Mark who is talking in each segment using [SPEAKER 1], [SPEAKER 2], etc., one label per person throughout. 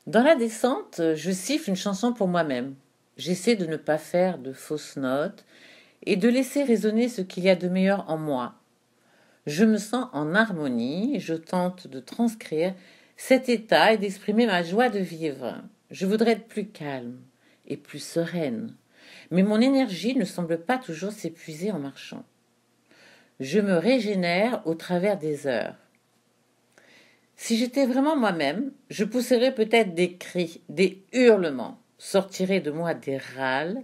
[SPEAKER 1] Dans la descente, je siffle une chanson pour moi-même. J'essaie de ne pas faire de fausses notes et de laisser résonner ce qu'il y a de meilleur en moi. Je me sens en harmonie et je tente de transcrire cet état et d'exprimer ma joie de vivre. Je voudrais être plus calme et plus sereine, mais mon énergie ne semble pas toujours s'épuiser en marchant. Je me régénère au travers des heures. Si j'étais vraiment moi-même, je pousserais peut-être des cris, des hurlements, sortirait de moi des râles,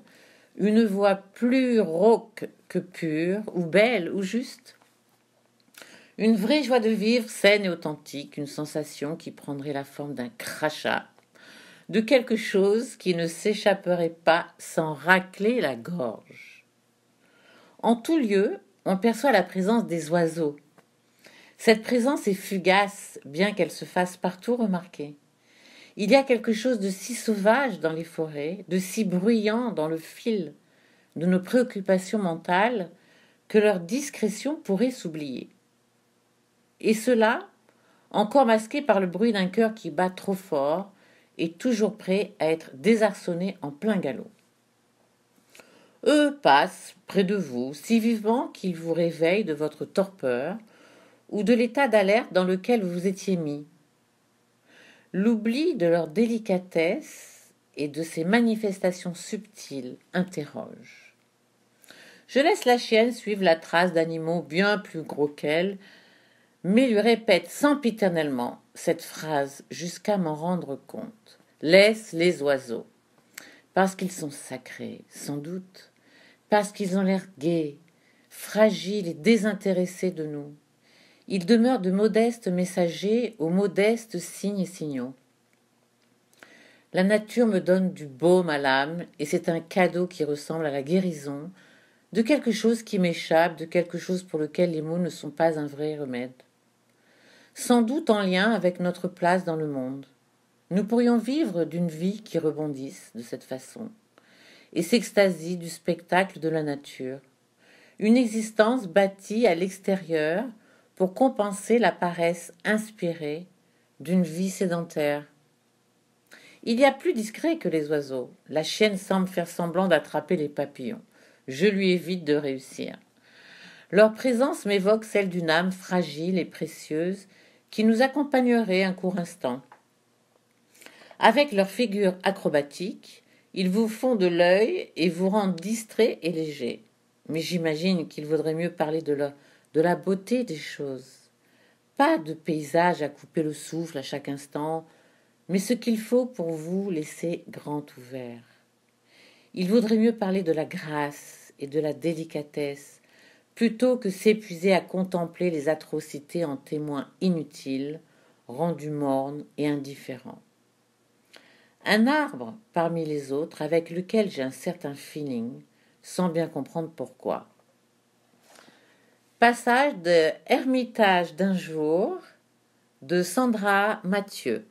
[SPEAKER 1] une voix plus rauque que pure, ou belle, ou juste. Une vraie joie de vivre, saine et authentique, une sensation qui prendrait la forme d'un crachat, de quelque chose qui ne s'échapperait pas sans racler la gorge. En tout lieu, on perçoit la présence des oiseaux. Cette présence est fugace, bien qu'elle se fasse partout remarquer. Il y a quelque chose de si sauvage dans les forêts, de si bruyant dans le fil de nos préoccupations mentales, que leur discrétion pourrait s'oublier. Et cela, encore masqué par le bruit d'un cœur qui bat trop fort et toujours prêt à être désarçonné en plein galop. Eux passent près de vous si vivement qu'ils vous réveillent de votre torpeur ou de l'état d'alerte dans lequel vous étiez mis. L'oubli de leur délicatesse et de ces manifestations subtiles interroge. Je laisse la chienne suivre la trace d'animaux bien plus gros qu'elle, mais lui répète sempiternellement cette phrase jusqu'à m'en rendre compte. Laisse les oiseaux. Parce qu'ils sont sacrés, sans doute. Parce qu'ils ont l'air gais, fragiles et désintéressés de nous. Ils demeurent de modestes messagers aux modestes signes et signaux. La nature me donne du baume à l'âme et c'est un cadeau qui ressemble à la guérison de quelque chose qui m'échappe, de quelque chose pour lequel les mots ne sont pas un vrai remède. Sans doute en lien avec notre place dans le monde. Nous pourrions vivre d'une vie qui rebondisse de cette façon et s'extasie du spectacle de la nature. Une existence bâtie à l'extérieur pour compenser la paresse inspirée d'une vie sédentaire. Il y a plus discret que les oiseaux. La chienne semble faire semblant d'attraper les papillons. Je lui évite de réussir. Leur présence m'évoque celle d'une âme fragile et précieuse qui nous accompagnerait un court instant. Avec leur figure acrobatique, ils vous font de l'œil et vous rendent distrait et léger. Mais j'imagine qu'il vaudrait mieux parler de la beauté des choses. Pas de paysage à couper le souffle à chaque instant, mais ce qu'il faut pour vous laisser grand ouvert. Il vaudrait mieux parler de la grâce et de la délicatesse, plutôt que s'épuiser à contempler les atrocités en témoins inutiles, rendus mornes et indifférents. Un arbre parmi les autres avec lequel j'ai un certain feeling, sans bien comprendre pourquoi. Passage de Ermitage d'un jour de Sandra Mathieu.